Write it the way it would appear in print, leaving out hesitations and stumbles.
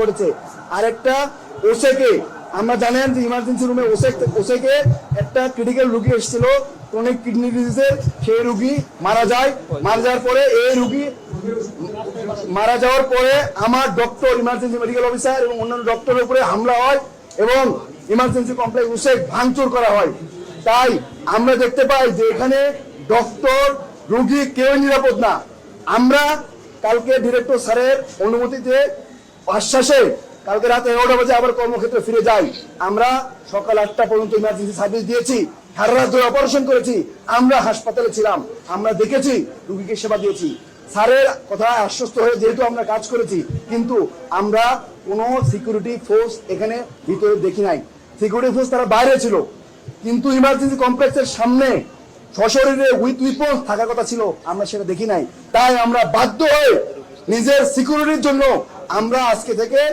ঘটেছে। আরেকটা ওসেকে আমরা জানেন যে ইমার্জেন্সি রুমে ওসেকে একটা ক্রিটিক্যাল রুগী এসেছিল ক্রনিক কিডনি ডিজিজের, সেই রুগী মারা যাওয়ার পরে মারা যাওয়ার পরে আমার ডক্টর, ইমার্জেন্সি মেডিকেল অফিসার এবং অন্যান্য ডক্টরের উপরে হামলা হয় এবং ইমার্জেন্সি কমপ্লেক্স ওসেক ভাঙচুর করা হয়। তাই আমরা দেখতে পাই যে এখানে ডক্টর, রুগী কেউ নিরাপদ না। আমরা কালকে ডিরেক্টর স্যারের অনুমতিতে, আশ্বাসে কালকে রাত 11টা বাজে আবার কর্মক্ষেত্রে ফিরে যাই। আমরা সকাল 8টা পর্যন্ত ইমার্জেন্সি সার্ভিস দিয়েছি, সারা রাত ধরে অপারেশন করেছি, আমরা হাসপাতালে ছিলাম, আমরা দেখেছি, রুগীকে সেবা দিয়েছি। স্যারের কথায় আশ্বস্ত হয়ে যেহেতু আমরা কাজ করেছি, কিন্তু আমরা কোনো সিকিউরিটি ফোর্স এখানে ভিতরে দেখি নাই। সিকিউরিটি ফোর্স তারা বাইরে ছিল, কিন্তু ইমার্জেন্সি কমপ্লেক্সের সামনে সশরীরে উইথ উইপন্স থাকার কথা ছিল, আমরা সেটা দেখি নাই। তাই আমরা বাধ্য হয়ে নিজের সিকিউরিটির জন্য আমরা আজকে থেকে